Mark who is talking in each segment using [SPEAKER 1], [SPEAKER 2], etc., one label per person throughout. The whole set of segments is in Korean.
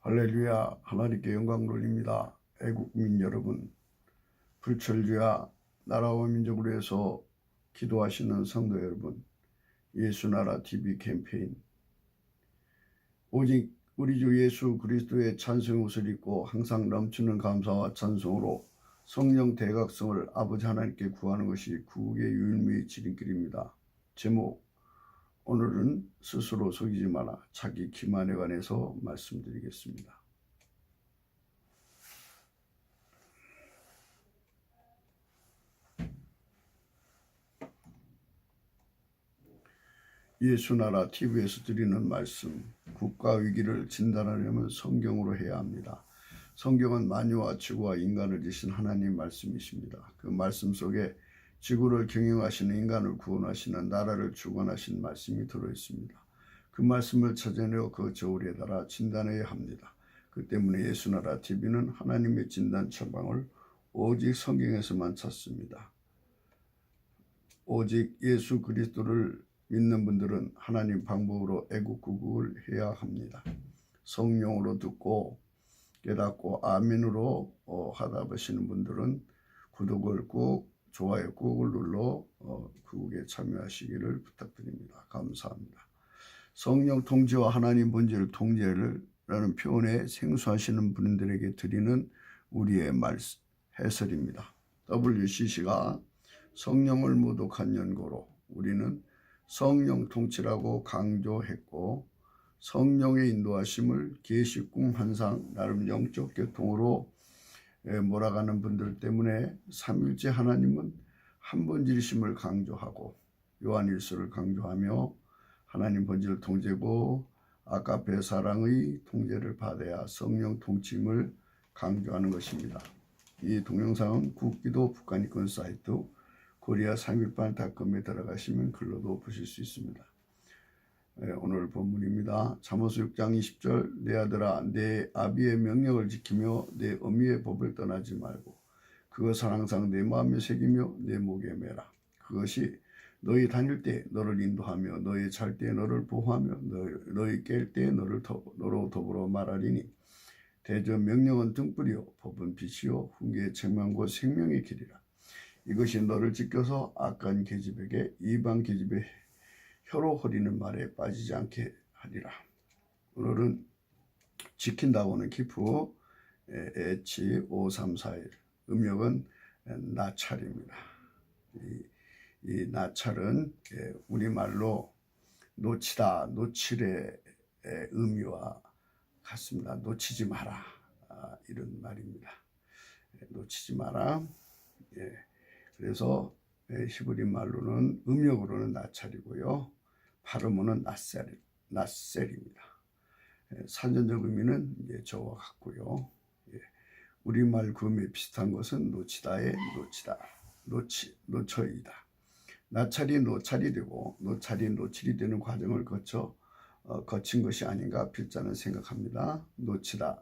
[SPEAKER 1] 할렐루야. 하나님께 영광 돌립니다. 애국민 여러분, 불철주야 나라와 민족을 위해서 기도하시는 성도 여러분, 예수나라 TV 캠페인 오직 우리 주 예수 그리스도의 찬송 옷을 입고 항상 넘치는 감사와 찬송으로 성령 대각성을 아버지 하나님께 구하는 것이 구국의 유일무이의 지름길입니다. 제목, 오늘은 스스로 속이지 마라. 자기 기만에 관해서 말씀드리겠습니다. 예수나라 TV에서 드리는 말씀, 국가 위기를 진단하려면 성경으로 해야 합니다. 성경은 만유와 지구와 인간을 지신 하나님 말씀이십니다. 그 말씀 속에 지구를 경영하시는, 인간을 구원하시는, 나라를 주관하신 말씀이 들어있습니다. 그 말씀을 찾아내어 그 저울에 달아 진단해야 합니다. 그 때문에 예수나라 TV는 하나님의 진단 처방을 오직 성경에서만 찾습니다. 오직 예수 그리스도를 믿는 분들은 하나님 방법으로 애국구국을 해야 합니다. 성령으로 듣고 깨닫고 아멘으로 하다 보시는 분들은 구독을 꾹, 좋아요 꾹을 눌러 구국에 참여하시기를 부탁드립니다. 감사합니다. 성령 통제와 하나님 본질 통제라는 표현에 생소하시는 분들에게 드리는 우리의 해설입니다. WCC가 성령을 모독한 연고로 우리는 성령 통치라고 강조했고, 성령의 인도하심을 계시, 꿈, 환상, 나름 영적 교통으로 몰아가는 분들 때문에 삼일째 하나님은 한 번질이심을 강조하고 요한일서를 강조하며 하나님 본질 통제고 아가페 사랑의 통제를 받아야 성령 통치임을 강조하는 것입니다. 이 동영상은 국기도 북한인권 사이트 코리아 3.18.com에 들어가시면 글로도 보실 수 있습니다. 오늘 본문입니다. 잠언서 6장 20절, 내 아들아 내 아비의 명령을 지키며 내 어미의 법을 떠나지 말고 그것을 항상 내 마음에 새기며 내 목에 매라. 그것이 너희 다닐 때 너를 인도하며 너희 잘 때 너를 보호하며 너희 깰 때 너로 더불어 말하리니 대저 명령은 등불이요 법은 빛이요 훈계의 책망과 생명의 길이라. 이것이 너를 지켜서 악한 계집에게 이방 계집의 혀로 허리는 말에 빠지지 않게 하리라. 오늘은 지킨다고는 기프 H5341 음역은 나찰입니다. 이 나찰은 우리말로 놓치다, 놓칠의 의미와 같습니다. 놓치지 마라, 이런 말입니다. 놓치지 마라. 그래서 히브리 말로는 음역으로는 나찰이고요. 발음으로는 낫셀입니다. 사전적 의미는 저와 같고요. 우리말 구음에 비슷한 것은 놓치다의 놓쳐이다. 나찰이 노찰이 되고 노찰이 노칠이 되는 과정을 거친 것이 아닌가 필자는 생각합니다. 놓치다,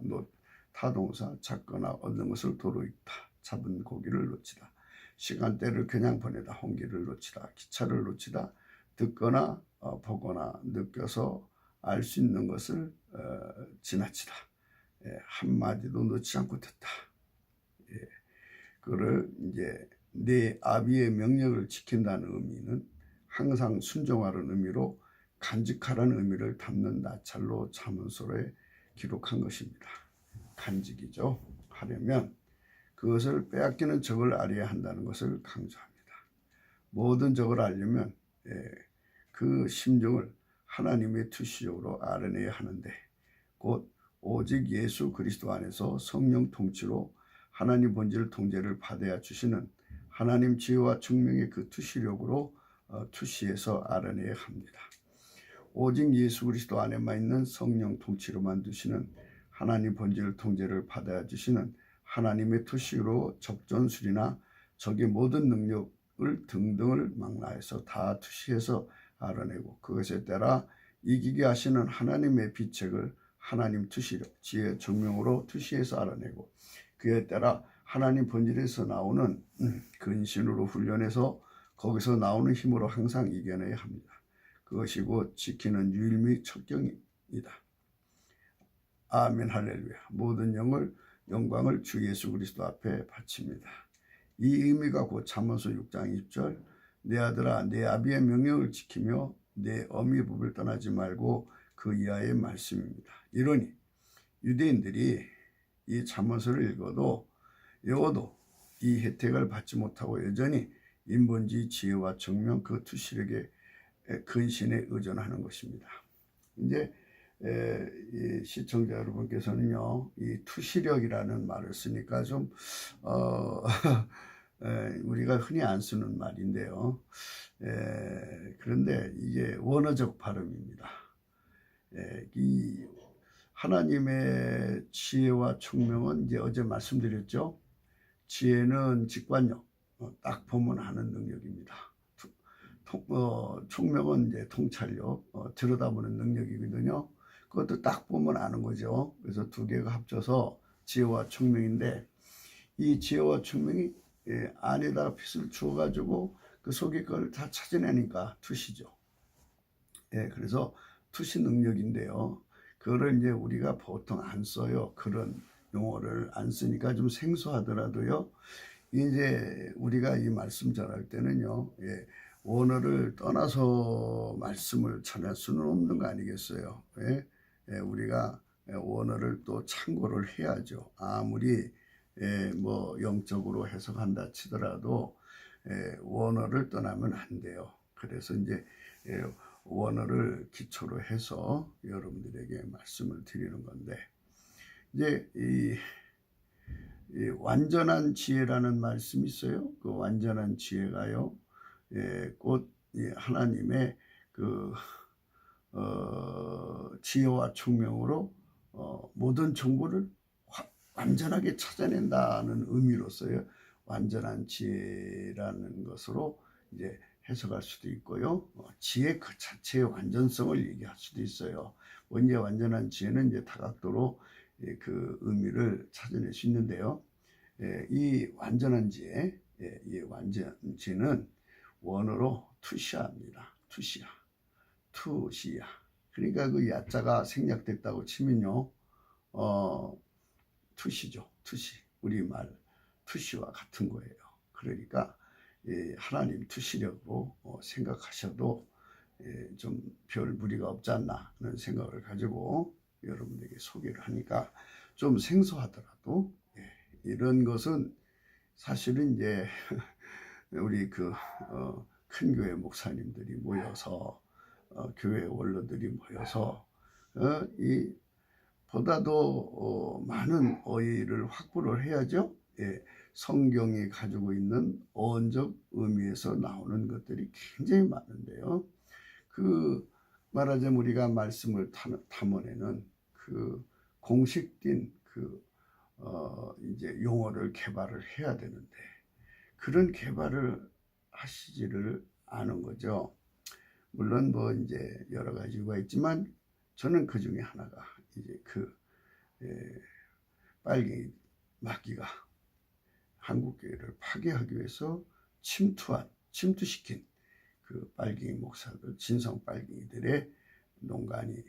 [SPEAKER 1] 타동사, 잡거나 얻는 것을 도로 잃다, 잡은 고기를 놓치다. 시간대를 그냥 보내다, 홍기를 놓치다, 기차를 놓치다, 듣거나 보거나 느껴서 알 수 있는 것을 지나치다. 한마디도 놓지 않고 듣다. 그를 내 아비의 명령을 지킨다는 의미는 항상 순종하라는 의미로 간직하라는 의미를 담는 나찰로 잠언서에 기록한 것입니다. 간직이죠. 하려면 그것을 빼앗기는 적을 알아야 한다는 것을 강조합니다. 모든 적을 알려면 그 심정을 하나님의 투시적으로 알아내야 하는데 곧 오직 예수 그리스도 안에서 성령 통치로 하나님 본질 통제를 받아야 주시는 하나님 지혜와 증명의 그 투시력으로 투시해서 알아내야 합니다. 오직 예수 그리스도 안에만 있는 성령 통치로만 두시는 하나님 본질 통제를 받아야 주시는 하나님의 투시로 적전술이나 적의 모든 능력을 등등을 망라해서 다 투시해서 알아내고 그것에 따라 이기게 하시는 하나님의 비책을 하나님 투시력, 지혜, 증명으로 투시해서 알아내고 그에 따라 하나님 본질에서 나오는 근신으로 훈련해서 거기서 나오는 힘으로 항상 이겨내야 합니다. 그것이 곧 지키는 유일무이 첩경입니다. 아멘 할렐루야. 모든 영광을 주 예수 그리스도 앞에 바칩니다. 이 의미가 곧 잠언서 6장 20절 내 아들아 내 아비의 명령을 지키며 내 어미의 법을 떠나지 말고 그 이하의 말씀입니다. 이러니 유대인들이 이 잠언서를 읽어도 이 혜택을 받지 못하고 여전히 인본주의 지혜와 청명 그 투시력의 근신에 의존하는 것입니다. 이제 이 시청자 여러분께서는요, 이 투시력이라는 말을 쓰니까 좀 우리가 흔히 안 쓰는 말인데요. 그런데 이게 원어적 발음입니다. 이 하나님의 지혜와 총명은 이제 어제 말씀드렸죠. 지혜는 직관력, 딱 보면 아는 능력입니다. 총명은 이제 통찰력, 들여다보는 능력이거든요. 그것도 딱 보면 아는 거죠. 그래서 두 개가 합쳐서 지혜와 총명인데 이 지혜와 총명이 안에다가 핏을 주어가지고 그 속에 걸 다 찾아내니까 투시죠. 그래서 투시 능력인데요. 그거를 이제 우리가 보통 안 써요. 그런 용어를 안 쓰니까 좀 생소하더라도요. 이제 우리가 이 말씀 전할 때는요. 원어를 떠나서 말씀을 전할 수는 없는 거 아니겠어요. 우리가 원어를 또 참고를 해야죠. 아무리 뭐 영적으로 해석한다 치더라도 원어를 떠나면 안 돼요. 그래서 이제 원어를 기초로 해서 여러분들에게 말씀을 드리는 건데 이제 이 완전한 지혜라는 말씀이 있어요. 그 완전한 지혜가요. 곧 하나님의 그 지혜와 총명으로 모든 정보를 완전하게 찾아낸다는 의미로서요. 완전한 지혜라는 것으로 이제 해석할 수도 있고요. 지혜 그 자체의 완전성을 얘기할 수도 있어요. 이제 완전한 지혜는 이제 다각도로 그 의미를 찾아낼 수 있는데요. 이 완전한 지혜, 이 완전 지혜는 원어로 투시아입니다. 투시아. 그러니까 그 야자가 생략됐다고 치면요, 투시죠. 투시. 우리말 투시와 같은 거예요. 그러니까 하나님 투시력으로 생각하셔도 좀 별 무리가 없지 않나 하는 생각을 가지고 여러분에게 소개를 하니까 좀 생소하더라도 이런 것은 사실은 이제 우리 큰 교회 목사님들이 모여서 교회 원로들이 모여서 이 보다도 많은 어휘를 확보를 해야죠. 성경이 가지고 있는 어원적 의미에서 나오는 것들이 굉장히 많은데요. 말하자면 우리가 말씀을 탐험에는 그 공식된 이제 용어를 개발을 해야 되는데 그런 개발을 하시지를 않은 거죠. 물론 뭐 이제 여러 가지 이유가 있지만 저는 그 중에 하나가 이제 빨갱이 마귀가 한국교회를 파괴하기 위해서 침투시킨 그 빨갱이 목사들, 진성 빨갱이들의 농간이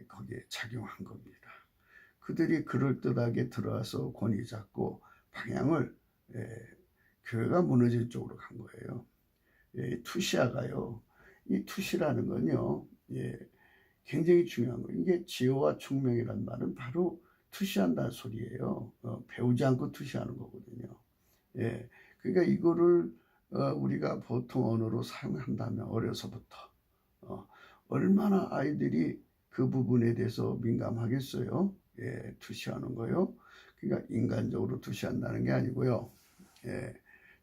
[SPEAKER 1] 거기에 작용한 겁니다. 그들이 그럴듯하게 들어와서 권위 잡고 방향을 교회가 무너질 쪽으로 간 거예요. 투시아가요. 이 투시라는 건요. 굉장히 중요한 거예요. 이게 지혜와 총명이란 말은 바로 투시한다는 소리예요. 배우지 않고 투시하는 거거든요. 그러니까 이거를 우리가 보통 언어로 사용한다면 어려서부터 얼마나 아이들이 그 부분에 대해서 민감하겠어요. 투시하는 거요. 그러니까 인간적으로 투시한다는 게 아니고요.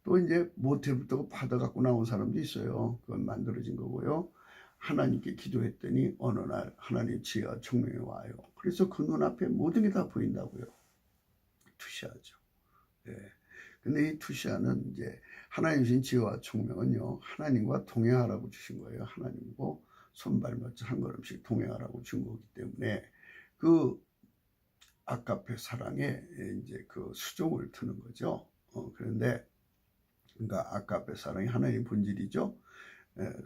[SPEAKER 1] 또 이제 모태부터 받아갖고 나온 사람도 있어요. 그건 만들어진 거고요. 하나님께 기도했더니 어느 날 하나님 지혜와 총명이 와요. 그래서 그 눈앞에 모든 게 다 보인다고요. 투시하죠. 근데 이 투시아는 이제 하나님 주신 지혜와 총명은요, 하나님과 동행하라고 주신 거예요. 하나님과 손발맞춰 한 걸음씩 동행하라고 준 거기 때문에 그 아가페 사랑에 이제 그 수종을 트는 거죠. 그런데 그러니까 아가페 사랑이 하나님 본질이죠.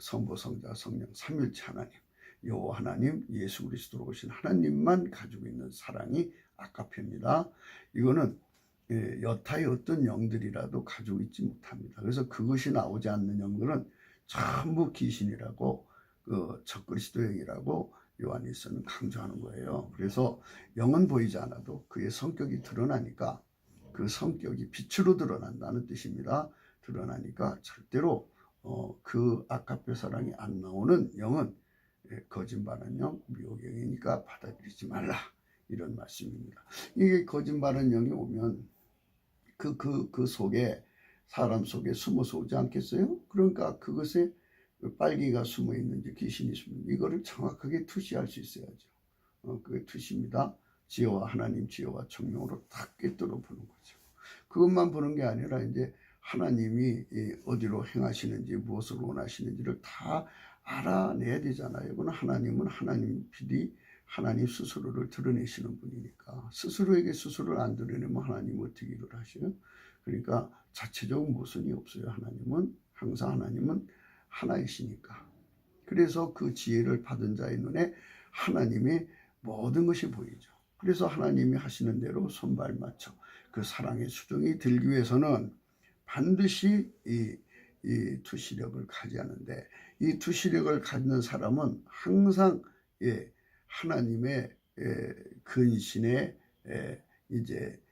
[SPEAKER 1] 성부, 성자, 성령, 삼일체 하나님. 여호와 하나님, 예수 그리스도로 오신 하나님만 가지고 있는 사랑이 아가페입니다. 이거는 여타의 어떤 영들이라도 가지고 있지 못합니다. 그래서 그것이 나오지 않는 영들은 전부 귀신이라고 적그리스도영이라고 요한일서는 강조하는 거예요. 그래서 영은 보이지 않아도 그의 성격이 드러나니까, 그 성격이 빛으로 드러난다는 뜻입니다. 드러나니까 절대로 그 아가페 사랑이 안 나오는 영은 거짓말하는 영, 미혹의 영이니까 받아들이지 말라, 이런 말씀입니다. 이게 거짓말하는 영이 오면 그 속에, 사람 속에 숨어서 오지 않겠어요? 그러니까 그것에 빨기가 숨어 있는지 귀신이 숨어 있는지 이거를 정확하게 투시할 수 있어야죠. 그게 투시입니다. 지혜와 하나님 지혜와 청명으로 딱 꿰뚫어 보는 거죠. 그것만 보는 게 아니라 이제 하나님이 어디로 행하시는지 무엇을 원하시는지를 다 알아내야 되잖아요. 이거는 하나님은 하나님 필히 하나님 스스로를 드러내시는 분이니까, 스스로에게 스스로를 안 드러내면 하나님은 어떻게 일을 하셔요? 그러니까 자체적인 모순이 없어요. 하나님은 하나이시니까. 그래서 그 지혜를 받은 자의 눈에 하나님의 모든 것이 보이죠. 그래서 하나님이 하시는 대로 손발 맞춰 그 사랑의 수종이 들기 위해서는 반드시 이 투시력을 가지하는데, 이 투시력을 갖는 사람은 항상 하나님의 근신에 이제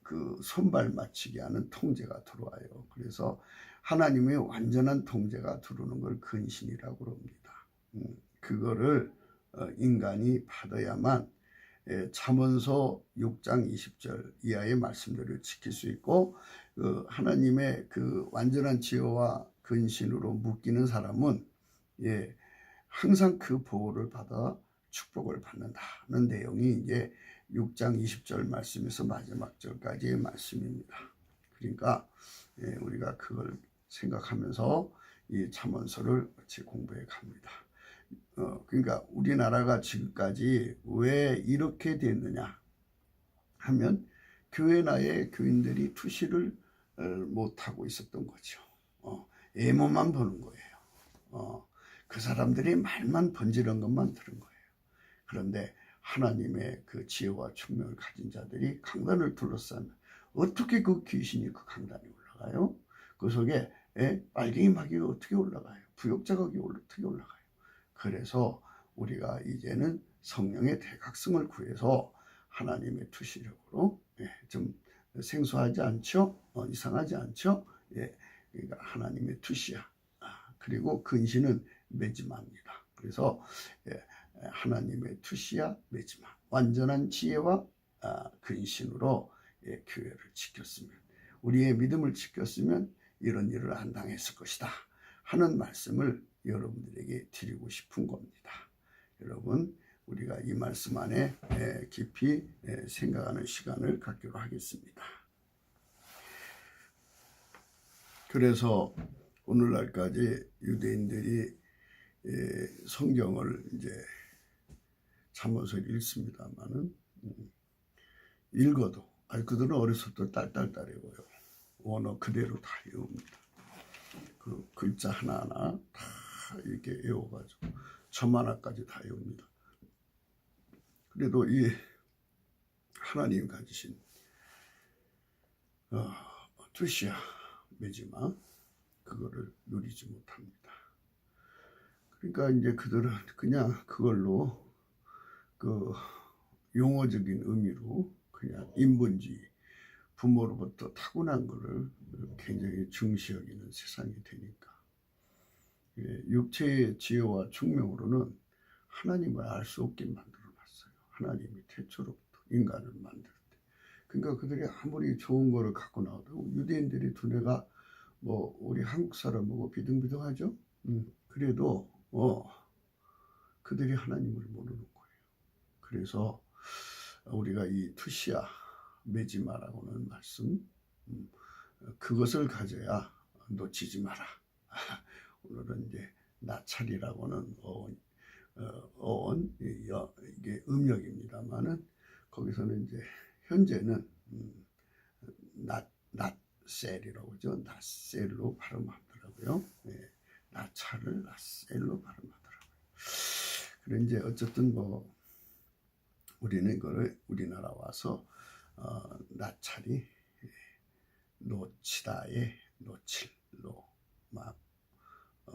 [SPEAKER 1] 그 손발 맞추게 하는 통제가 들어와요. 그래서 하나님의 완전한 통제가 들어오는 걸 근신이라고 합니다. 그거를 인간이 받아야만 잠언서 6장 20절 이하의 말씀들을 지킬 수 있고, 하나님의 그 완전한 지혜와 근신으로 묶이는 사람은 항상 그 보호를 받아 축복을 받는다는 내용이 이제 6장 20절 말씀에서 마지막 절까지의 말씀입니다. 그러니까 우리가 그걸 생각하면서 이 잠언서를 같이 공부해 갑니다. 그러니까 우리나라가 지금까지 왜 이렇게 됐느냐 하면 교회 나의 교인들이 투시를 못하고 있었던 거죠. 외모만 보는 거예요. 그 사람들이 말만 번지른 것만 들은 거예요. 그런데 하나님의 그 지혜와 총명을 가진 자들이 강단을 둘러싸면 어떻게 그 귀신이 그 강단에 올라가요? 그 속에 빨갱이 마귀가 어떻게 올라가요? 부역자가 어떻게 올라가요? 그래서 우리가 이제는 성령의 대각성을 구해서 하나님의 투시력으로 좀 생소하지 않죠? 이상하지 않죠? 그러니까 하나님의 투시야. 그리고 근신은 매지마입니다. 그래서 하나님의 투시야 매지마, 완전한 지혜와 근신으로 교회를 지켰으면, 우리의 믿음을 지켰으면 이런 일을 안 당했을 것이다 하는 말씀을 여러분들에게 드리고 싶은 겁니다. 여러분, 우리가 이 말씀 안에 깊이 생각하는 시간을 갖기로 하겠습니다. 그래서 오늘날까지 유대인들이 성경을 이제 잠언서를 읽습니다만은 읽어도 그들은 어렸을 때 딸딸딸 외워요. 원어 그대로 다 외웁니다. 그 글자 하나하나 다 이렇게 외워가지고 점 하나까지 다 외웁니다. 그래도 이 하나님 가지신 투시야 매지마, 그거를 누리지 못합니다. 그러니까 이제 그들은 그냥 그걸로 그 용어적인 의미로 그냥 인본주의, 부모로부터 타고난 거를 굉장히 중시 여기는 세상이 되니까, 육체의 지혜와 총명으로는 하나님을 알 수 없게 만들어놨어요. 하나님이 태초로부터 인간을 만들 때. 그러니까 그들이 아무리 좋은 거를 갖고 나와도 유대인들이 두뇌가 뭐 우리 한국 사람하고 비등비등하죠. 그래도 그들이 하나님을 모르는 거예요. 그래서 우리가 이 투시야 매지마라고 하는 말씀, 그것을 가져야 놓치지 마라. 오늘은 이제 나찰이라고는 어원, 이게 음역입니다만은 거기서는 이제 현재는 낫셀이라고 하죠. 낫셀로 발음하더라고요. 나찰을 낫셀로 발음하더라고요. 그래 이제 어쨌든 뭐 우리는 이거를 우리나라 와서 나찰이 놓치다의 놓칠로 막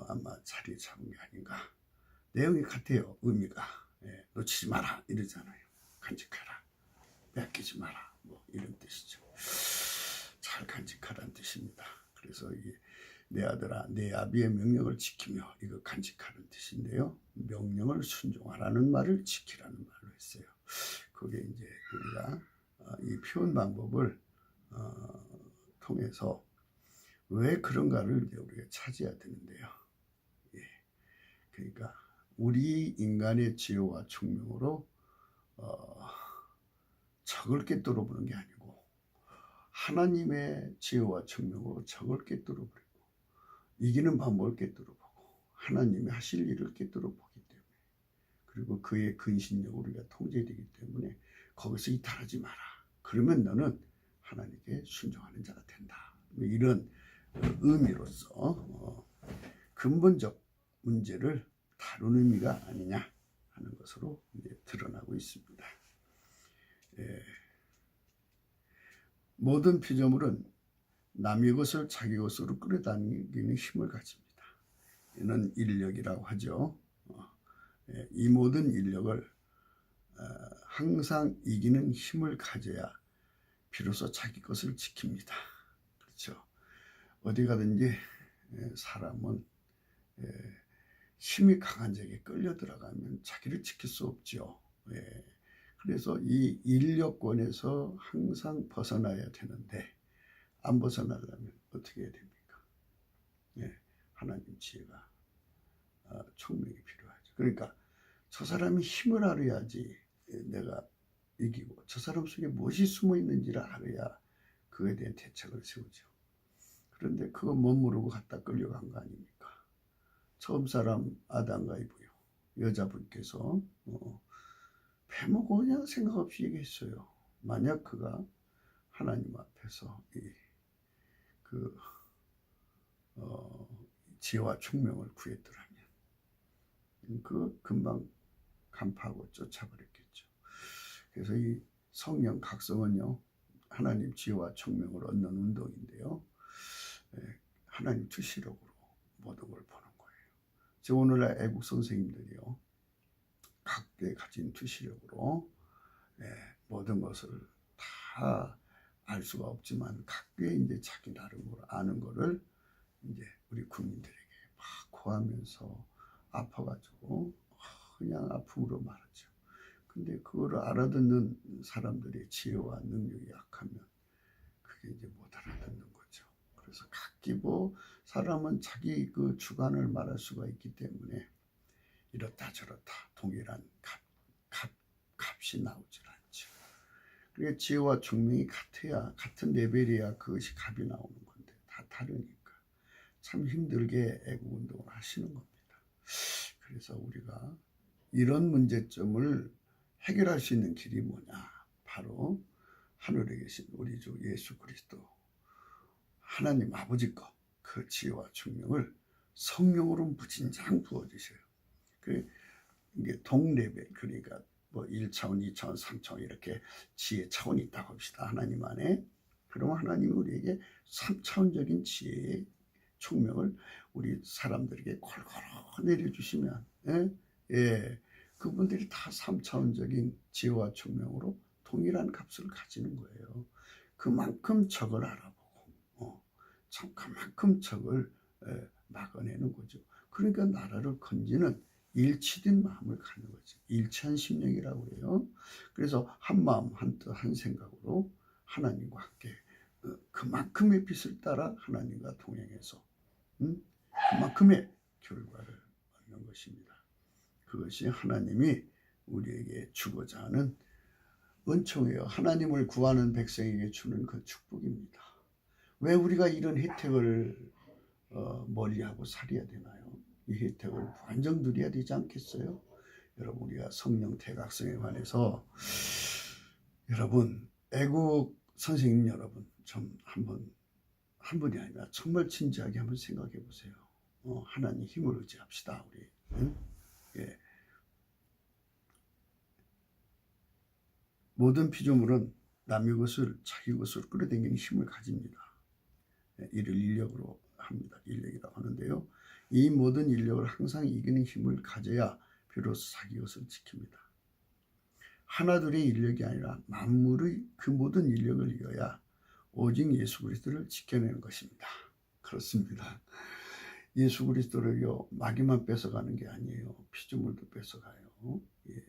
[SPEAKER 1] 아마 자리 잡은 게 아닌가. 내용이 같아요. 의미가 놓치지 마라 이러잖아요. 간직하라, 뺏기지 마라 뭐 이런 뜻이죠. 잘 간직하라는 뜻입니다. 그래서 내 아들아 내 아비의 명령을 지키며 이거 간직하는 뜻인데요. 명령을 순종하라는 말을 지키라는 말로 했어요. 그게 이제 우리가 이 표현 방법을 통해서 왜 그런가를 이제 우리가 찾아야 되는데요. 그러니까 우리 인간의 지혜와 총명으로 적을 꿰뚫어 보는 게 아니고 하나님의 지혜와 총명으로 적을 꿰뚫어 버리고 이기는 방법을 꿰뚫어 보고 하나님이 하실 일을 꿰뚫어 보기 때문에 그리고 그의 근신력으로 우리가 통제되기 때문에 거기서 이탈하지 마라. 그러면 너는 하나님께 순종하는 자가 된다. 이런 의미로서 근본적 문제를 다루는 의미가 아니냐 하는 것으로 이제 드러나고 있습니다. 모든 피조물은 남의 것을 자기 것으로 끌어당기는 힘을 가집니다. 이는 인력이라고 하죠. 이 모든 인력을 항상 이기는 힘을 가져야 비로소 자기 것을 지킵니다. 그렇죠. 어디 가든지 사람은 힘이 강한 자에게 끌려 들어가면 자기를 지킬 수 없죠. 그래서 이 인력권에서 항상 벗어나야 되는데 안 벗어나려면 어떻게 해야 됩니까? 하나님 지혜가 총명이 필요하죠. 그러니까 저 사람이 힘을 알아야지 내가 이기고 저 사람 속에 무엇이 숨어 있는지를 알아야 그에 대한 대책을 세우죠. 그런데 그거 못 모르고 갖다 끌려간 거 아닙니까? 처음 사람 아담과 이브요. 여자분께서 배먹고 그냥 생각 없이 얘기했어요. 만약 그가 하나님 앞에서 지혜와 총명을 구했더라면 그 금방 간파하고 쫓아버렸겠죠. 그래서 이 성령 각성은요 하나님 지혜와 총명을 얻는 운동인데요. 하나님 투시력으로 모든 걸 보는 거예요. 저 오늘날 애국 선생님들이요 각계 가진 투시력으로 모든 것을 다 알 수가 없지만 각계 이제 자기 나름으로 아는 거를 이제 우리 국민들에게 막 고하면서 아파가지고 그냥 아픔으로 말하죠. 근데 그거를 알아듣는 사람들의 지혜와 능력이 약하면 그게 이제 못 알아듣는 거죠. 그래서 각기 사람은 자기 그 주관을 말할 수가 있기 때문에 이렇다 저렇다 동일한 값이 나오질 않죠. 그러니까 지혜와 총명이 같아야 같은 레벨이야 그것이 값이 나오는 건데 다 다르니까 참 힘들게 애국운동을 하시는 겁니다. 그래서 우리가 이런 문제점을 해결할 수 있는 길이 뭐냐? 바로 하늘에 계신 우리 주 예수 그리스도 하나님 아버지 거 그 지혜와 총명을 성령으로 무진장 부어주셔요. 이게 동레벨 그러니까 1차원, 2차원, 3차원 이렇게 지혜 차원이 있다고 합시다. 하나님 안에. 그러면 하나님이 우리에게 3차원적인 지혜의 총명을 우리 사람들에게 골고루 내려주시면 그분들이 다 3차원적인 지혜와 총명으로 동일한 값을 가지는 거예요. 그만큼 적을 알아보고 그만큼 적을 막아내는 거죠. 그러니까 나라를 건지는 일치된 마음을 갖는 거죠. 일치한 심령이라고 해요. 그래서 한 마음 한 뜻 한 생각으로 하나님과 함께 그만큼의 빛을 따라 하나님과 동행해서 그만큼의 결과를 얻는 것입니다. 그것이 하나님이 우리에게 주고자 하는 은총이에요. 하나님을 구하는 백성에게 주는 그 축복입니다. 왜 우리가 이런 혜택을 멀리하고 살아야 되나요? 이 혜택을 완전 누려야 되지 않겠어요? 여러분 우리가 성령 대각성에 관해서 여러분 애국 선생님 여러분 좀 한 분이 아니라 정말 진지하게 한번 생각해 보세요. 하나님 힘을 의지합시다 우리. 모든 피조물은 남의 것을 자기 것으로 끌어당기는 힘을 가집니다. 이를 인력으로 합니다. 인력이라고 하는데요. 이 모든 인력을 항상 이기는 힘을 가져야 비로소 자기 것을 지킵니다. 하나둘의 인력이 아니라 만물의 그 모든 인력을 이어야 오직 예수 그리스도를 지켜내는 것입니다. 그렇습니다. 예수 그리스도를요, 마귀만 뺏어가는 게 아니에요. 피조물도 뺏어가요. 예.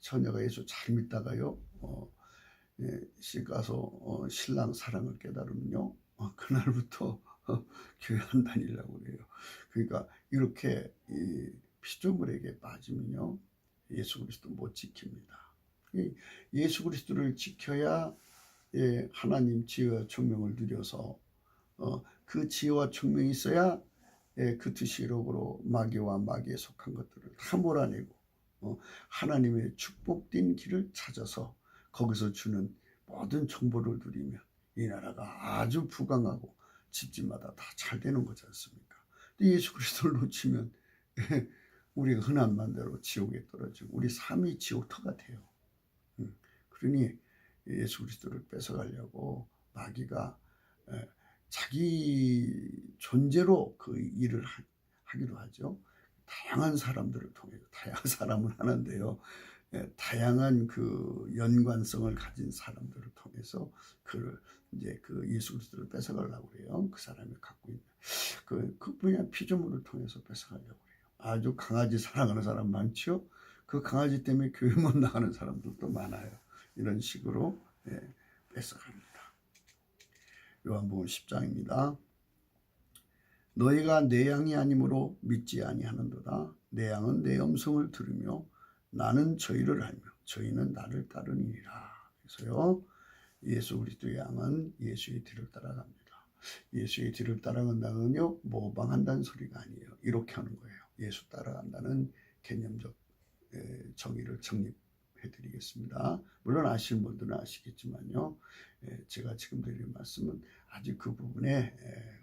[SPEAKER 1] 처녀가 예수 잘 믿다가요, 시 가서 신랑 사랑을 깨달으면요, 그날부터 교회 안 다니려고 그래요. 그러니까 이렇게 이 피조물에게 빠지면요, 예수 그리스도 못 지킵니다. 예수 그리스도를 지켜야 하나님 지혜와 총명을 누려서 그 지혜와 총명이 있어야 그 두시록으로 마귀와 마귀에 속한 것들을 다 몰아내고 하나님의 축복된 길을 찾아서 거기서 주는 모든 정보를 누리면 이 나라가 아주 부강하고 집집마다 다 잘 되는 거지 않습니까? 근데 예수 그리스도를 놓치면 우리가 흔한 말대로 지옥에 떨어지고 우리 삶이 지옥터가 돼요. 그러니 예수 그리스도를 뺏어가려고 마귀가 자기 존재로 그 일을 하기도 하죠. 다양한 사람들을 통해서, 다양한 사람은 하는데요, 다양한 그 연관성을 가진 사람들을 통해서 이제 그 예수 그리스도를 뺏어가려고 그래요. 그 사람이 갖고 있는 그 분야 피조물을 통해서 뺏어가려고 그래요. 아주 강아지 사랑하는 사람 많죠. 그 강아지 때문에 교회 못 나가는 사람들도 많아요. 이런 식으로 뺏어갑니다. 요한복음 10장입니다. 너희가 내 양이 아니므로 믿지 아니하는도다. 내 양은 내 음성을 들으며 나는 저희를 알며 저희는 나를 따르니라. 그래서요, 예수 그리스도의 양은 예수의 뒤를 따라갑니다. 예수의 뒤를 따라간다는요, 모방한다는 소리가 아니에요. 이렇게 하는 거예요. 예수 따라간다는 개념적 정의를 정립해드리겠습니다. 물론 아시는 분들은 아시겠지만요, 제가 지금 드리는 말씀은 아직 그 부분에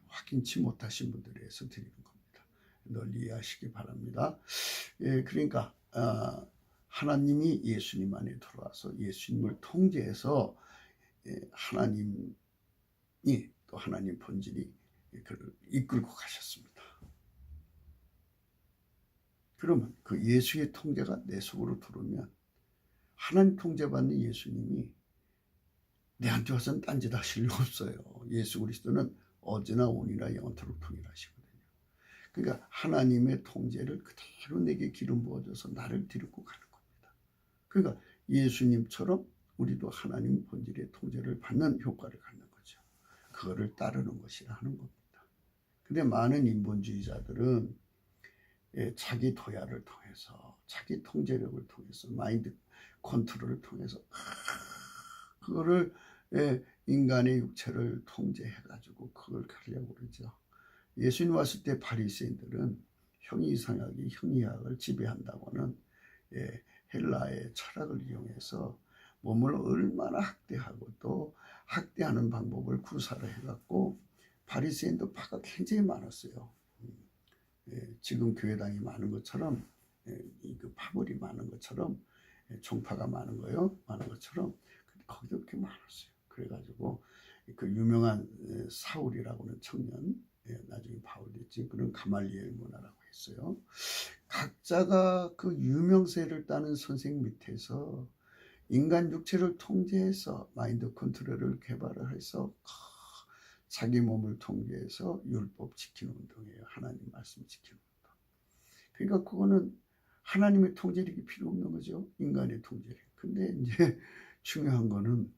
[SPEAKER 1] 확인치 못하신 분들에 의해서 드리는 겁니다. 널리 이해하시기 바랍니다. 그러니까 하나님이 예수님 안에 들어와서 예수님을 통제해서 하나님이 또 하나님 본질이 그를 이끌고 가셨습니다. 그러면 그 예수의 통제가 내 속으로 들어오면 하나님 통제받는 예수님이 내한테 와서는 딴짓 하실 일 없어요. 예수 그리스도는 어제나 오늘이나 영원토록 동일하시거든요. 그러니까 하나님의 통제를 그대로 내게 기름 부어줘서 나를 데리고 가는 겁니다. 그러니까 예수님처럼 우리도 하나님 본질의 통제를 받는 효과를 갖는 거죠. 그거를 따르는 것이라 하는 겁니다. 근데 많은 인본주의자들은 자기 도야를 통해서, 자기 통제력을 통해서, 마인드 컨트롤을 통해서 그거를 인간의 육체를 통제해가지고 그걸 가려고 그러죠. 예수님 왔을 때 바리새인들은 형이 이상하게 형이학을 지배한다고는 헬라의 철학을 이용해서 몸을 얼마나 학대하고 또 학대하는 방법을 구사를 해갖고 바리새인도 파가 굉장히 많았어요. 지금 교회당이 많은 것처럼 그 파벌이 많은 것처럼 종파가 많은 거요, 많은 것처럼 거기도 그렇게 많았어요. 그래가지고 그 유명한 사울이라고는 청년, 나중에 바울 됐지, 그런 가말리엘 문화라고 했어요. 각자가 그 유명세를 따는 선생 밑에서 인간 육체를 통제해서 마인드 컨트롤을 개발을 해서 자기 몸을 통제해서 율법 지키는 운동이에요. 하나님 말씀 지키는 운동. 그러니까 그거는 하나님의 통제력이 필요 없는 거죠. 인간의 통제력. 근데 이제 중요한 거는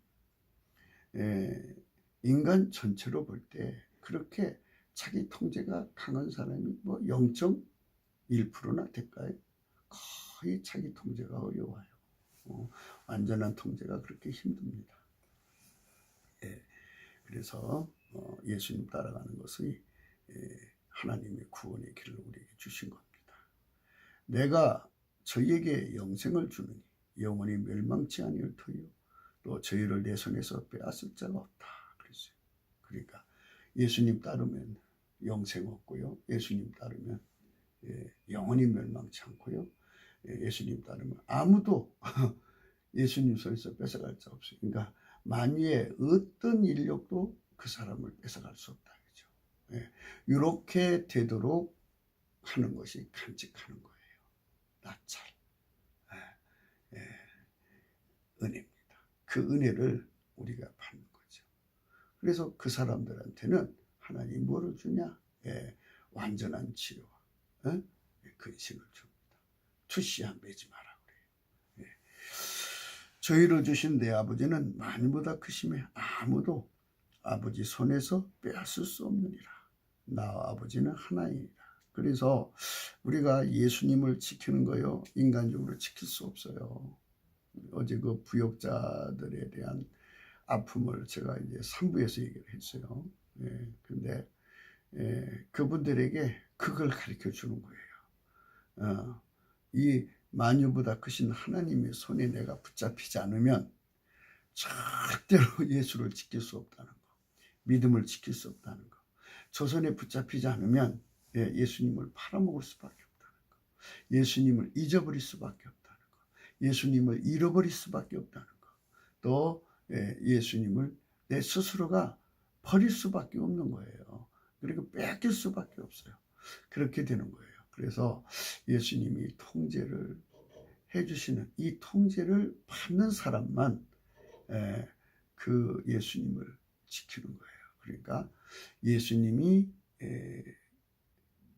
[SPEAKER 1] 인간 전체로 볼 때 그렇게 자기 통제가 강한 사람이 뭐 0.1%나 될까요? 거의 자기 통제가 어려워요. 완전한 통제가 그렇게 힘듭니다. 그래서 예수님 따라가는 것이 하나님의 구원의 길을 우리에게 주신 겁니다. 내가 저희에게 영생을 주느니 영원히 멸망치 아니할 터이요 또 저희를 내 손에서 빼앗을 자가 없다 그랬어요. 그러니까 예수님 따르면 영생 없고요, 예수님 따르면 영원히 멸망치 않고요, 예수님 따르면 아무도 예수님 손에서 뺏어갈 자 없어요. 그러니까 만유의 어떤 인력도 그 사람을 뺏어갈 수 없다. 그죠? 예. 이렇게 되도록 하는 것이 간직하는 거예요. 나찰. 예. 예. 은혜입니다. 그 은혜를 우리가 받는 거죠. 그래서 그 사람들한테는 하나님이 뭐를 주냐? 예. 완전한 치료와 근심을 줍니다. 투시한 매지 마라 그래요. 예. 저희를 주신 내 아버지는 만유보다 크심에 아무도 아버지 손에서 빼앗을 수 없느니라. 나와 아버지는 하나이니라. 그래서 우리가 예수님을 지키는 거요, 인간적으로 지킬 수 없어요. 어제 그 부역자들에 대한 아픔을 제가 이제 3부에서 얘기를 했어요. 예, 근데 그분들에게 그걸 가르쳐 주는 거예요. 이 만유보다 크신 하나님의 손에 내가 붙잡히지 않으면 절대로 예수를 지킬 수 없다는 거, 믿음을 지킬 수 없다는 거, 저 손에 붙잡히지 않으면 예수님을 팔아먹을 수밖에 없다는 거, 예수님을 잊어버릴 수밖에 없다는 거, 예수님을 잃어버릴 수밖에 없다는 거, 또 예수님을 내 스스로가 버릴 수밖에 없는 거예요. 그리고 뺏길 수밖에 없어요. 그렇게 되는 거예요. 그래서 예수님이 통제를 해주시는 이 통제를 받는 사람만 그 예수님을 지키는 거예요. 그러니까 예수님이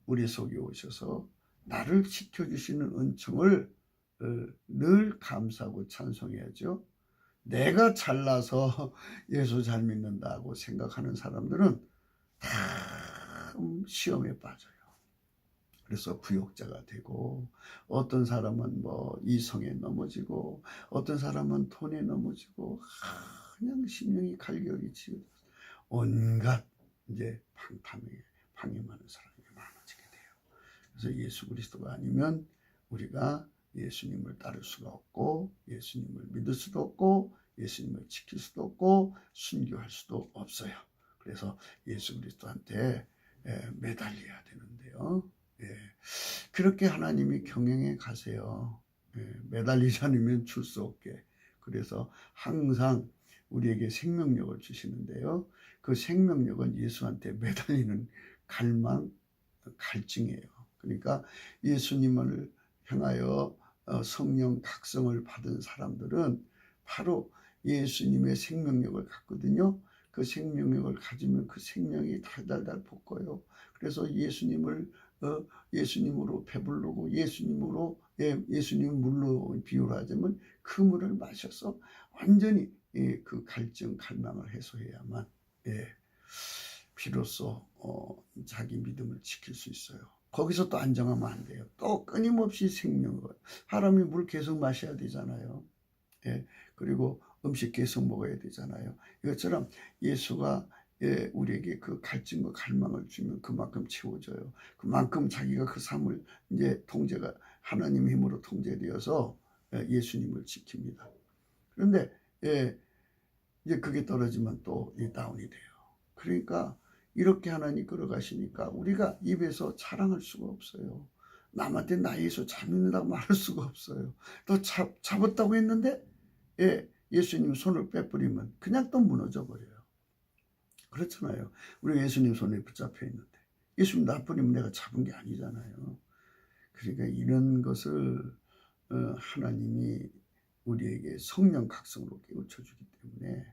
[SPEAKER 1] 우리 속에 오셔서 나를 지켜주시는 은총을 늘 감사하고 찬송해야죠. 내가 잘나서 예수 잘 믿는다고 생각하는 사람들은 다 시험에 빠져요. 그래서 부역자가 되고, 어떤 사람은 뭐 이성에 넘어지고, 어떤 사람은 돈에 넘어지고, 그냥 심령이 갈격이 치고 온갖 이제 방임하는 사람이 많아지게 돼요. 그래서 예수 그리스도가 아니면 우리가 예수님을 따를 수가 없고, 예수님을 믿을 수도 없고, 예수님을 지킬 수도 없고, 순교할 수도 없어요. 그래서 예수 그리스도한테 매달려야 되는데요. 그렇게 하나님이 경영해 가세요. 매달리지 않으면 줄 수 없게. 그래서 항상 우리에게 생명력을 주시는데요. 그 생명력은 예수한테 매달리는 갈망, 갈증이에요. 그러니까 예수님을 향하여 성령 각성을 받은 사람들은 바로 예수님의 생명력을 갖거든요. 그 생명력을 가지면 그 생명이 달달달 볶아요. 그래서 예수님으로 배부르고 예수님 물로 비유를 하자면 그 물을 마셔서 완전히 그 갈증 갈망을 해소해야만 비로소 자기 믿음을 지킬 수 있어요. 거기서 또 안정하면 안 돼요. 또 끊임없이 생명을, 사람이 물 계속 마셔야 되잖아요. 그리고 음식 계속 먹어야 되잖아요. 이것처럼 예수가 우리에게 그 갈증과 갈망을 주면 그만큼 채워져요. 그만큼 자기가 그 삶을 이제 통제가 하나님의 힘으로 통제되어서 예수님을 지킵니다. 그런데 이제 그게 떨어지면 또 다운이 돼요. 그러니까 이렇게 하나님 끌어가시니까 우리가 입에서 자랑할 수가 없어요. 남한테 나 예수 잘 믿는다고 말할 수가 없어요. 또 잡았다고 했는데 예수님 손을 빼버리면 그냥 또 무너져 버려요. 그렇잖아요. 우리 예수님 손에 붙잡혀 있는데 예수님 나뿐이면 내가 잡은 게 아니잖아요. 그러니까 이런 것을 하나님이 우리에게 성령 각성으로 깨우쳐주기 때문에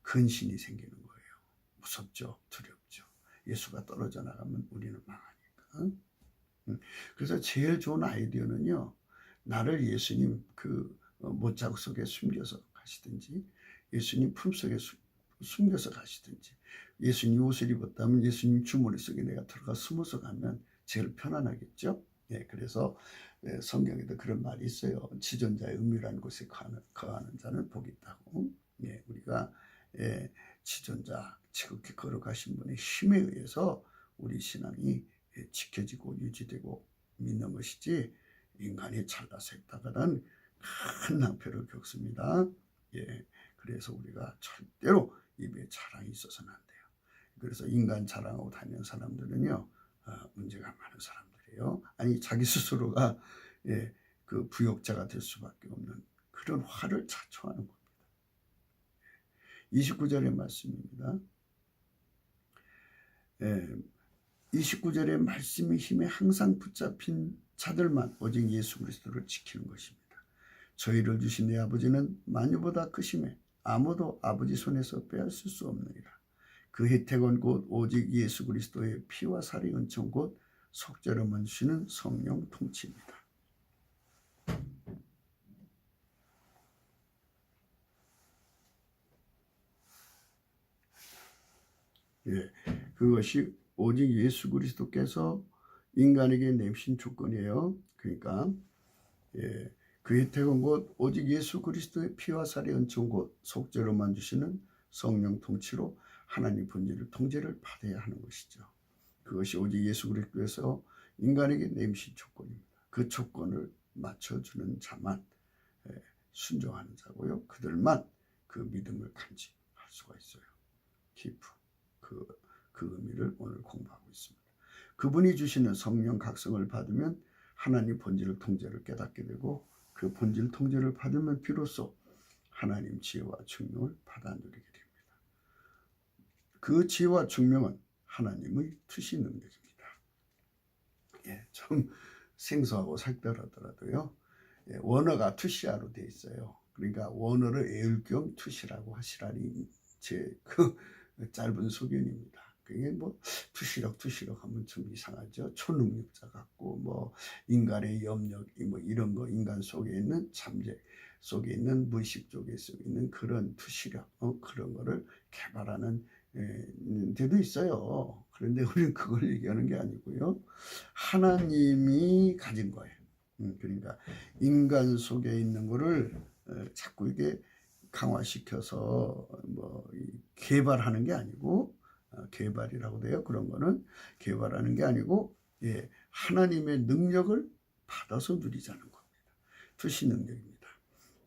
[SPEAKER 1] 근신이 생기는 거예요. 무섭죠. 두렵죠. 예수가 떨어져 나가면 우리는 망하니까. 그래서 제일 좋은 아이디어는요, 나를 예수님 그 못자국 속에 숨겨서 가시든지, 예수님 품속에 숨겨서 가시든지, 예수님 옷을 입었다면 예수님 주머니 속에 내가 들어가 숨어서 가면 제일 편안하겠죠. 그래서 성경에도 그런 말이 있어요. 지존자의 은밀한 곳에 거하는 자는 복이 있다고. 우리가 지존자 지극히 거룩하신 분의 힘에 의해서 우리 신앙이 지켜지고 유지되고 믿는 것이지, 인간이 잘나서 했다가는 큰 낭패를 겪습니다. 그래서 우리가 절대로 입에 자랑이 있어서는 안 돼요. 그래서 인간 자랑하고 다니는 사람들은요, 문제가 많은 사람들이에요. 아니 자기 스스로가 그 부역자가 될 수밖에 없는 그런 화를 자초하는 겁니다. 29절의 말씀입니다. 29절의 말씀의 힘에 항상 붙잡힌 자들만 오직 예수 그리스도를 지키는 것입니다. 저희를 주신 내 아버지는 만유보다 크심에 아무도 아버지 손에서 빼앗을 수 없느니라. 그 혜택은 곧 오직 예수 그리스도의 피와 살의 은총 곧 속죄로만 주시는 성령 통치입니다. 그것이 오직 예수 그리스도께서 인간에게 내신 조건이에요. 그러니까 그 혜택은 곧 오직 예수 그리스도의 피와 살의 은총 곧 속죄로만 주시는 성령 통치로 하나님 본질을 통제를 받아야 하는 것이죠. 그것이 오직 예수 그리스도께서 인간에게 내신 조건입니다. 그 조건을 맞춰주는 자만 순종하는 자고요. 그들만 그 믿음을 간직할 수가 있어요. 기프 그 의미를 오늘 공부하고 있습니다. 그분이 주시는 성령 각성을 받으면 하나님 본질 통제를 깨닫게 되고 그 본질 통제를 받으면 비로소 하나님 지혜와 증명을 받아 누리게 됩니다. 그 지혜와 증명은 하나님의 투시 능력입니다. 좀 생소하고 색다르더라도요. 원어가 투시아로 되어 있어요. 그러니까 원어를 애울 겸 투시라고 하시라니 제 짧은 소견입니다. 그게 뭐 투시력 하면 좀 이상하죠. 초능력자 같고 뭐 인간의 염력 뭐 이런 거 인간 속에 있는 잠재 속에 있는 무의식 속에 있는 그런 투시력 그런 거를 개발하는 데도 있어요. 그런데 우리는 그걸 얘기하는 게 아니고요. 하나님이 가진 거예요. 그러니까 인간 속에 있는 거를 자꾸 이게 강화시켜서 뭐 개발하는 게 아니고 개발이라고 돼요. 그런 거는 개발하는 게 아니고 하나님의 능력을 받아서 누리자는 겁니다. 투시 능력입니다.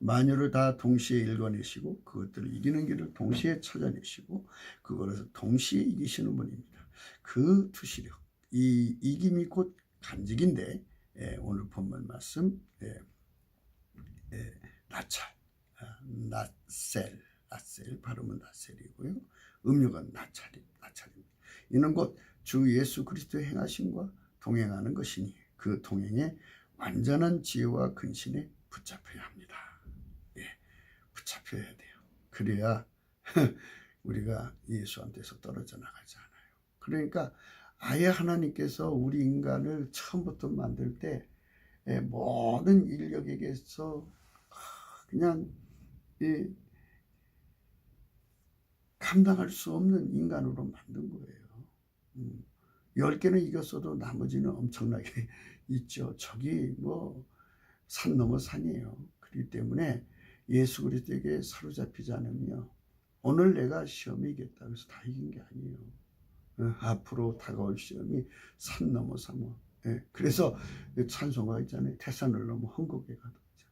[SPEAKER 1] 만유를 다 동시에 읽어내시고 그것들을 이기는 길을 동시에 찾아내시고 그거를 동시에 이기시는 분입니다. 그 투시력, 이 이김이 곧 간직인데 오늘 본문 말씀 나찰, 나셀 발음은 나셀이고요. 음력은 나찰입니다. 이는 곧 주 예수 그리스도의 행하심과 동행하는 것이니 그 동행에 완전한 지혜와 근신에 붙잡혀야 합니다. 붙잡혀야 돼요. 그래야 우리가 예수한테서 떨어져 나가지 않아요. 그러니까 아예 하나님께서 우리 인간을 처음부터 만들 때 모든 인력에게서 그냥 감당할 수 없는 인간으로 만든 거예요. 10개는 이겼어도 나머지는 엄청나게 있죠. 저기 뭐 산 넘어 산이에요. 그렇기 때문에 예수 그리스도에게 사로잡히지 않으며 오늘 내가 시험에 이겼다 그래서 다 이긴 게 아니에요. 앞으로 다가올 시험이 산 넘어 산. 그래서 찬송가 있잖아요. 태산을 넘어 헝곡에 가득죠.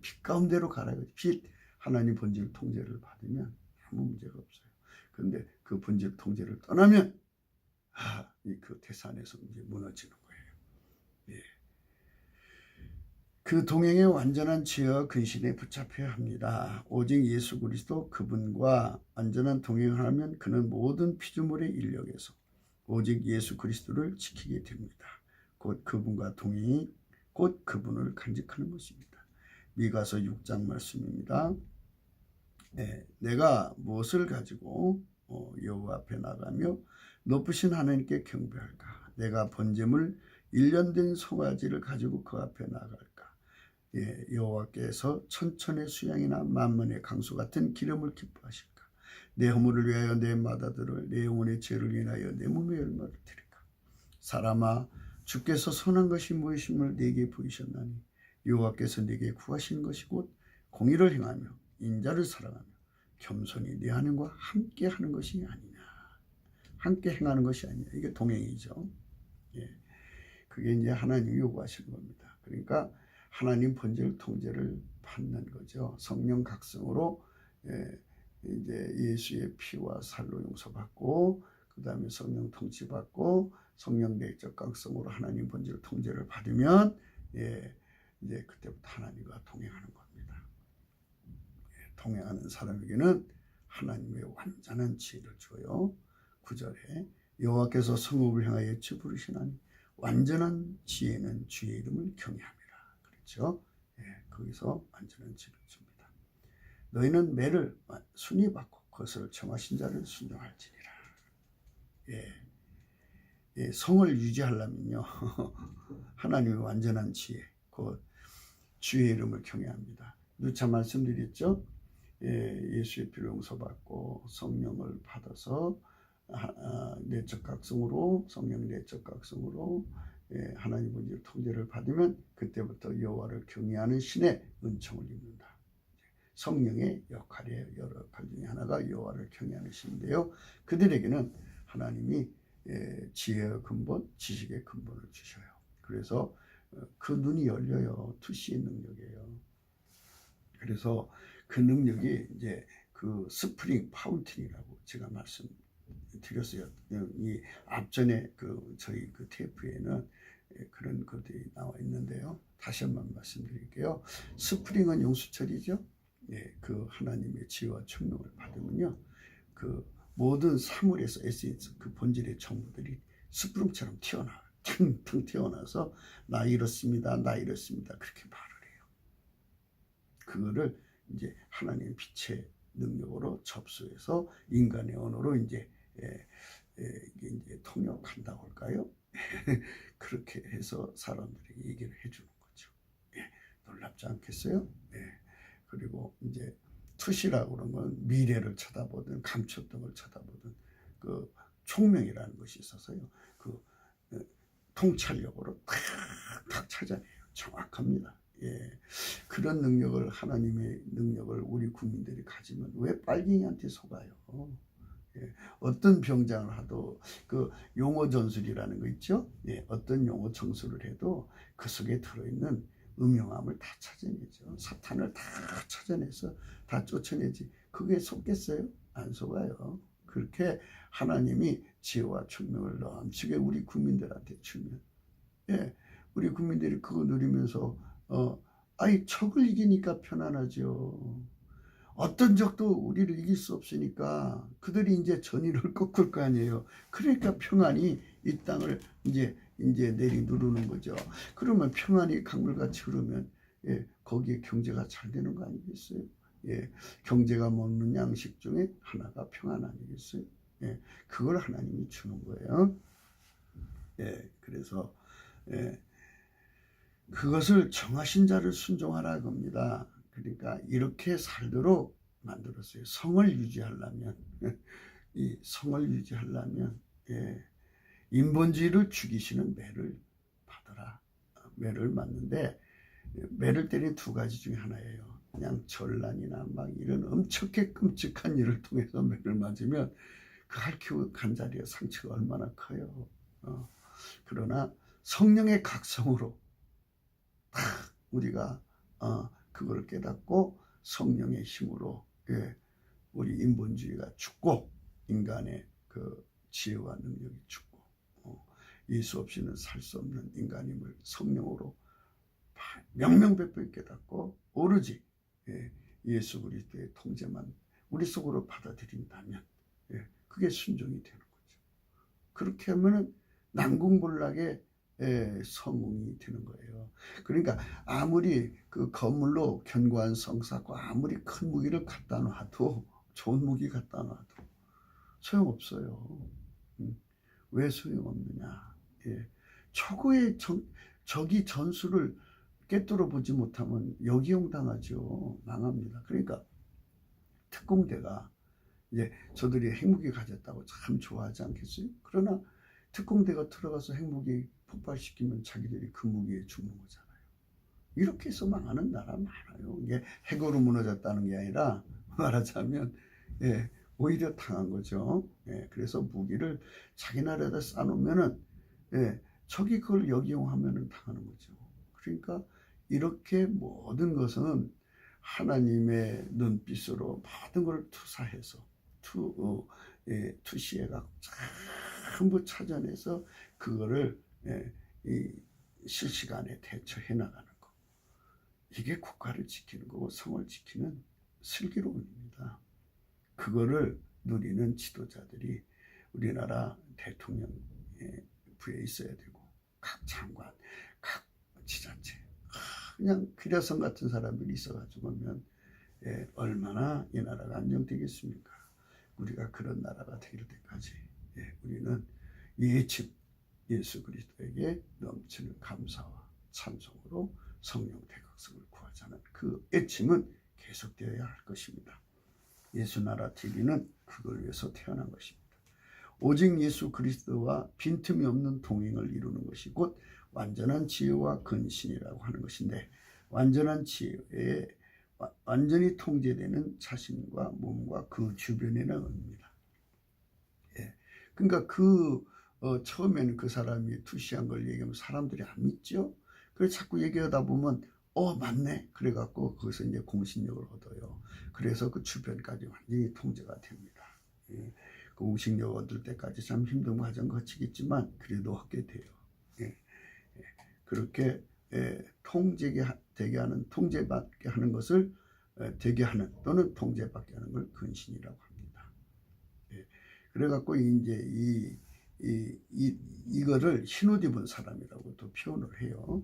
[SPEAKER 1] 빛 가운데로 가라. 빛 하나님 본질 통제를 받으면 아무 문제가 없어요. 그런데 그 본질 통제를 떠나면 그 태산에서 이제 무너지는 거예요. 그 동행에 완전한 지혜와 근신에 붙잡혀야 합니다. 오직 예수 그리스도 그분과 완전한 동행을 하면 그는 모든 피조물의 인력에서 오직 예수 그리스도를 지키게 됩니다. 곧 그분과 동행이 곧 그분을 간직하는 것입니다. 미가서 6장 말씀입니다. 내가 무엇을 가지고 여호와 앞에 나가며 높으신 하나님께 경배할까? 내가 번제물 1년 된 송아지를 가지고 그 앞에 나갈까? 여호와께서 천천의 수양이나 만문의 강수 같은 기름을 기뻐하실까? 내 허물을 위하여 내 마다들을 내 영혼의 죄를 인하여 내 몸의 열매를 드릴까? 사람아 주께서 선한 것이 무엇임을 내게 보이셨나니 여호와께서 내게 구하시는 것이 곧 공의를 행하며 인자를 사랑하며 겸손히 내 하나님과 함께 하는 것이 아니냐. 함께 행하는 것이 아니냐. 이게 동행이죠. 그게 이제 하나님이 요구하시는 겁니다. 그러니까 하나님 본질 통제를 받는 거죠. 성령 각성으로 이제 예수의 피와 살로 용서받고 그 다음에 성령 통치받고 성령 내적 각성으로 하나님 본질 통제를 받으면 이제 그때부터 하나님과 동행하는 겁니다. 동행하는 사람에게는 하나님의 완전한 지혜를 줘요. 9절에 여호와께서 성읍을 향하여 예치 부르시나니 완전한 지혜는 주의 이름을 경외함이라. 그렇죠? 예, 거기서 완전한 지혜를 줍니다. 너희는 매를 순히 받고 그것을 정하신 자를 순종할지니라. 예, 예, 성을 유지하려면요 하나님의 완전한 지혜, 그 주의 이름을 경외합니다. 누차 말씀드렸죠. 예수의 피로 용서받고 성령을 받아서 내적 각성으로, 성령 내적 각성으로 하나님 본질 통제를 받으면 그때부터 여호와를 경외하는 신의 은총을 입는다. 성령의 역할이에요. 여러 역할 중에 하나가 여호와를 경외하는 신인데요. 그들에게는 하나님이 지혜의 근본, 지식의 근본을 주셔요. 그래서 그 눈이 열려요. 투시의 능력이에요. 그래서 그 능력이 이제 그 스프링 파운틴이라고 제가 말씀드렸어요. 이 앞전에 저희 그 테이프에는 그런 것들이 나와 있는데요. 다시 한번 말씀드릴게요. 스프링은 용수철이죠. 예, 그 하나님의 지혜와 총명을 받으면요, 그 모든 사물에서 에센스, 그 본질의 정보들이 스프링처럼 튀어나와요. 탕탕 튀어나와서 나 이렇습니다, 나 이렇습니다, 그렇게 말을 해요. 그거를 이제 하나님의 빛의 능력으로 접수해서 인간의 언어로 이제 이게 이제 통역한다고 할까요? 그렇게 해서 사람들에게 얘기를 해주는 거죠. 예, 놀랍지 않겠어요? 예. 그리고 이제 투시라고 그런 건 미래를 쳐다보든 감초등을 쳐다보든 그 총명이라는 것이 있어서요. 그 통찰력으로 탁탁 찾아내요. 정확합니다. 예, 그런 능력을, 하나님의 능력을 우리 국민들이 가지면 왜 빨갱이한테 속아요? 예, 어떤 병장을 하도 그 용어 전술이라는 거 있죠? 예, 어떤 용어 전술을 해도 그 속에 들어있는 음흉함을 다 찾아내죠. 사탄을 다 찾아내서 다 쫓아내지. 그게 속겠어요? 안 속아요. 그렇게 하나님이 지혜와 총명을 넘치게 우리 국민들한테 주면, 예, 우리 국민들이 그거 누리면서 적을 이기니까 편안하죠. 어떤 적도 우리를 이길 수 없으니까 그들이 이제 전의를 꺾을 거 아니에요. 그러니까 평안이 이 땅을 이제 내리 누르는 거죠. 그러면 평안이 강물같이 흐르면 거기에 경제가 잘 되는 거 아니겠어요? 예, 경제가 먹는 양식 중에 하나가 평안 아니겠어요? 예, 그걸 하나님이 주는 거예요. 예, 그래서 그것을 정하신 자를 순종하라 겁니다. 그러니까 이렇게 살도록 만들었어요. 성을 유지하려면, 이 성을 유지하려면 인본주의를 죽이시는 매를 받아라. 매를 맞는데 매를 때리는 두 가지 중에 하나예요. 그냥 전란이나 막 이런 엄청나게 끔찍한 일을 통해서 매를 맞으면 그 핥히고 간 자리에 상처가 얼마나 커요. 그러나 성령의 각성으로 우리가 그걸 깨닫고 성령의 힘으로 우리 인본주의가 죽고 인간의 그 지혜와 능력이 죽고 예수 없이는 살 수 없는 인간임을 성령으로 명명백백 깨닫고 오로지 예수 그리스도의 통제만 우리 속으로 받아들인다면 그게 순종이 되는 거죠. 그렇게 하면은 난궁불락의 성웅이 되는 거예요. 그러니까 아무리 그 거물로 견고한 성 쌓고 아무리 큰 무기를 갖다 놔도, 좋은 무기 갖다 놔도 소용없어요. 왜 소용없느냐? 최고의 적이 전술을 깨뚫어 보지 못하면 역이용당하죠. 망합니다. 그러니까 특공대가 이제 저들이 핵무기 가졌다고 참 좋아하지 않겠어요? 그러나 특공대가 들어가서 핵무기 폭발시키면 자기들이 그 무기에 죽는 거잖아요. 이렇게 해서 망하는 나라 많아요. 이게 핵으로 무너졌다는 게 아니라 말하자면 오히려 당한 거죠. 그래서 무기를 자기 나라에다 쌓아놓으면은 적이 그걸 역이용하면은 당하는 거죠. 그러니까 이렇게 모든 것은 하나님의 눈빛으로 모든 걸 투사해서 투시해갖고 전부 찾아내서 그거를 실시간에 대처해 나가는 거. 이게 국가를 지키는 거고 성을 지키는 슬기로움입니다. 그거를 누리는 지도자들이 우리나라 대통령 부에 있어야 되고, 각 장관, 각 지자체, 그냥 기려성 같은 사람들이 있어가지고 면 얼마나 이 나라가 안정되겠습니까? 우리가 그런 나라가 될 때까지 우리는 예측 예수 그리스도에게 넘치는 감사와 찬송으로 성령 대각성을 구하자는 그 애침은 계속되어야 할 것입니다. 예수나라 TV는 그걸 위해서 태어난 것입니다. 오직 예수 그리스도와 빈틈이 없는 동행을 이루는 것이 곧 완전한 지혜와 근신이라고 하는 것인데, 완전한 지혜에 완전히 통제되는 자신과 몸과 그 주변이라는 의미입니다. 그러니까 처음에는 그 사람이 투시한 걸 얘기하면 사람들이 안 믿죠. 그래서 자꾸 얘기하다 보면 맞네 그래갖고 거기서 이제 공신력을 얻어요. 그래서 그 주변까지 완전히 통제가 됩니다. 그 공신력 얻을 때까지 참 힘든 과정 거치겠지만 그래도 얻게 돼요. 그렇게 통제되게 하는, 통제받게 하는 것을 되게 하는, 또는 통제받게 하는 걸 근신이라고 합니다. 그래갖고 이제 이거를 흰옷 입은 사람이라고 또 표현을 해요.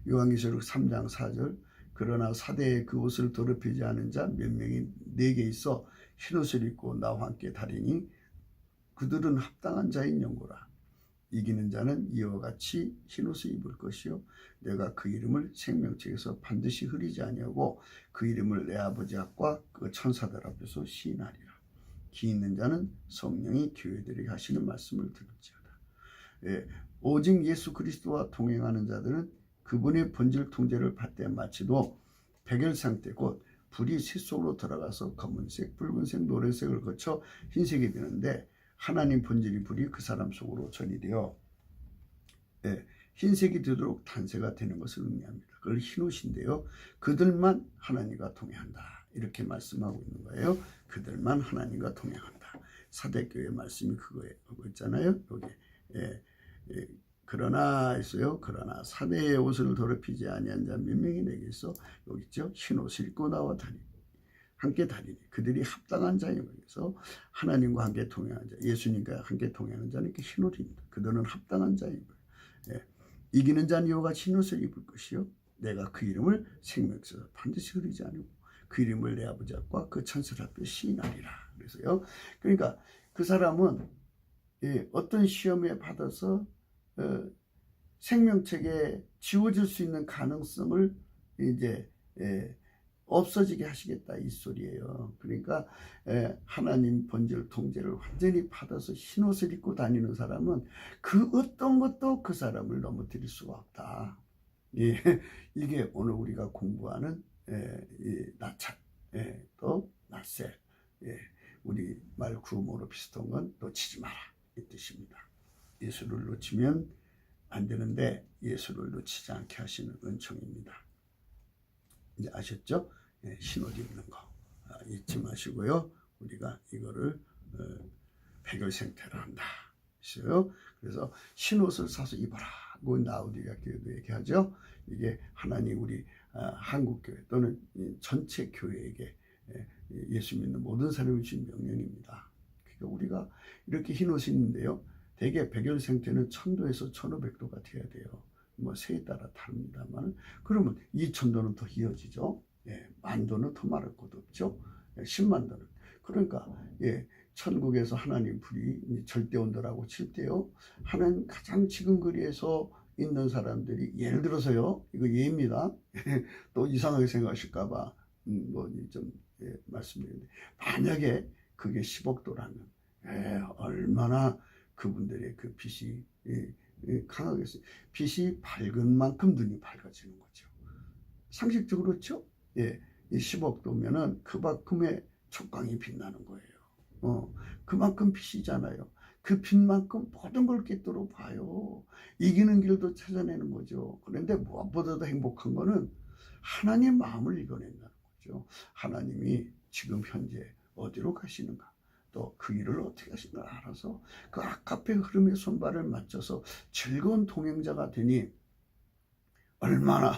[SPEAKER 1] 요한계시록 3장 4절, 그러나 사대에 그 옷을 더럽히지 않은 자 몇 명이 내게 있어 흰옷을 입고 나와 함께 다리니 그들은 합당한 자인 영고라. 이기는 자는 이와 같이 흰옷을 입을 것이요 내가 그 이름을 생명책에서 반드시 흐리지 아니하고 그 이름을 내 아버지 앞과 그 천사들 앞에서 시인하리라. 기 있는 자는 성령이 교회들에게 하시는 말씀을 들을지어다. 오직 예수 그리스도와 동행하는 자들은 그분의 본질 통제를 받되 마치도 백열상태 곧 불이 셋속으로 들어가서 검은색, 붉은색, 노란색을 거쳐 흰색이 되는데 하나님 본질이 불이 그 사람 속으로 전이되어 흰색이 되도록 탄세가 되는 것을 의미합니다. 그걸 흰옷인데요. 그들만 하나님과 동행한다. 이렇게 말씀하고 있는 거예요. 그들만 하나님과 동행한다. 사대교회 말씀이 그거에 하고 있잖아요. 여기 그러나 있어요. 그러나 사대의 옷을 더럽히지 아니한 자 몇 명이 내게 있어. 여기 있죠. 흰옷을 입고 나와 함께 다니니 그들이 합당한 자예요. 그래서 하나님과 함께 동행하는 자, 예수님과 함께 동행하는 자는 이렇게 흰옷입니다. 그들은 합당한 자인 거예요. 이기는 자는 이와 같이 흰옷을 입을 것이요 내가 그 이름을 생명책에서 반드시 흐리지 않고 그 이름을 내 아버지 앞과 그 천사들 앞에 시인하리라. 그래서요. 그러니까 그 사람은 어떤 시험에 받아서 생명책에 지워질 수 있는 가능성을 이제 없어지게 하시겠다 이 소리예요. 그러니까 하나님 본질 통제를 완전히 받아서 흰옷을 입고 다니는 사람은 그 어떤 것도 그 사람을 넘어뜨릴 수가 없다. 이게 오늘 우리가 공부하는 나찰, 또 낫세, 우리 말 구음으로 비슷한 건 놓치지 마라 이 뜻입니다. 예수를 놓치면 안 되는데 예수를 놓치지 않게 하시는 은총입니다. 이제 아셨죠? 흰옷 입는 거 잊지 마시고요. 우리가 이거를 백열생태를 한다. 그래서 흰옷을 사서 입어라. 라우디게아 교회도 얘기하죠. 이게 하나님 우리 한국교회 또는 전체 교회에게 예수 믿는 모든 사람이 주신 명령입니다. 그러니까 우리가 이렇게 흰옷이 있는데요. 대개 백열생태는 1000도에서 1500도가 돼야 돼요. 뭐 새에 따라 다릅니다만 그러면 2000도는 더 이어지죠. 10,000도는 더 말할 것도 없죠. 100,000도는 그러니까 천국에서 하나님 불이 절대 온도라고 칠 때요. 하나님 가장 지금 거리에서 있는 사람들이 예를 들어서요. 이거 예입니다. 또 이상하게 생각하실까봐 좀 말씀드리는데 만약에 그게 10억도라면 얼마나 그분들의 그 빛이 강하겠어요. 빛이 밝은 만큼 눈이 밝아지는 거죠. 상식적으로 그렇죠? 이 10억도면은 그만큼의 촉광이 빛나는 거예요. 그만큼 빛이잖아요. 그 빛만큼 모든 걸 깃도록 봐요. 이기는 길도 찾아내는 거죠. 그런데 무엇보다도 행복한 거는 하나님 마음을 읽어낸다는 거죠. 하나님이 지금 현재 어디로 가시는가? 또 그 일을 어떻게 하시는가 알아서 그 아카페 흐름에 손발을 맞춰서 즐거운 동행자가 되니 얼마나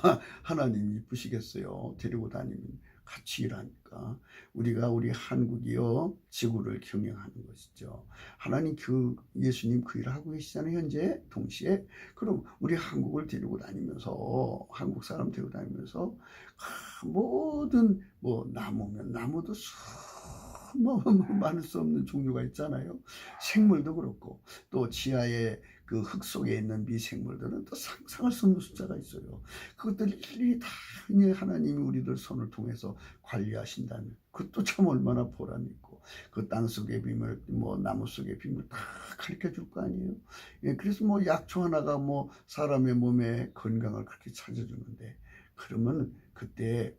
[SPEAKER 1] 하나님이 이쁘시겠어요. 데리고 다니면 같이 일하니까 우리가 우리 한국이요 지구를 경영하는 것이죠. 하나님 예수님 그 일을 하고 계시잖아요. 현재 동시에. 그럼 우리 한국을 데리고 다니면서 한국 사람 데리고 다니면서 모든 뭐 나무면 나무도 많을 수 없는 종류가 있잖아요. 생물도 그렇고 또 지하에 그 흙 속에 있는 미생물들은 또 상상할 수 없는 숫자가 있어요. 그것들이 일일이 다 하나님이 우리들 손을 통해서 관리하신다면 그것도 참 얼마나 보람 있고 그 땅 속의 비밀 뭐 나무 속의 비밀 다 가르쳐 줄 거 아니에요. 예, 그래서 뭐 약초 하나가 뭐 사람의 몸에 건강을 그렇게 찾아주는데 그러면 그때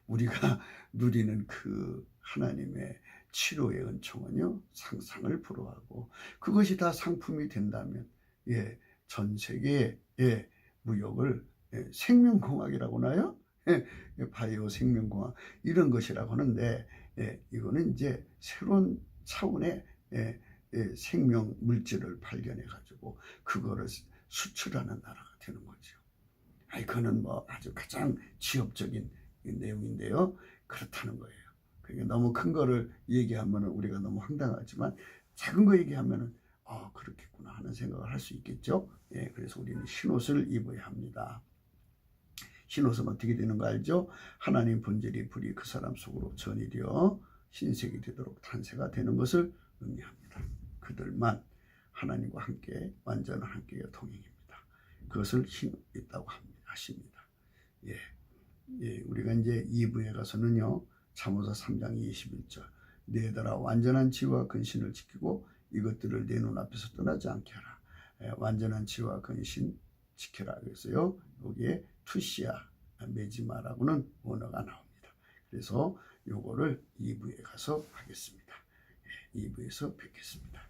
[SPEAKER 1] 우리가 누리는 그 하나님의 치료의 은총은요 상상을 불허하고 그것이 다 상품이 된다면 전 세계의 무역을 생명공학이라고 하나요? 바이오 생명공학 이런 것이라고 하는데 이거는 이제 새로운 차원의 생명 물질을 발견해 가지고 그거를 수출하는 나라가 되는 거죠. 그거는 뭐 아주 가장 지엽적인 내용인데요. 그렇다는 거예요. 그러니까 너무 큰 거를 얘기하면 우리가 너무 황당하지만 작은 거 얘기하면 그렇겠구나 하는 생각을 할 수 있겠죠. 그래서 우리는 흰옷을 입어야 합니다. 흰옷은 어떻게 되는 거 알죠? 하나님 본질이 불이 그 사람 속으로 전이되어 흰색이 되도록 탄세가 되는 것을 의미합니다. 그들만 하나님과 함께 완전한 함께의 동행입니다. 그것을 흰옷 있다고 하십니다. 우리가 이제 2부에 가서는요. 잠언서 3장 21절 너희들아 완전한 지혜와 근신을 지키고 이것들을 내 눈앞에서 떠나지 않게 하라. 완전한 지혜와 근신 지켜라. 그래서요. 여기에 투시야 매지 마라고는 원어가 나옵니다. 그래서 요거를 2부에 가서 하겠습니다. 2부에서 뵙겠습니다.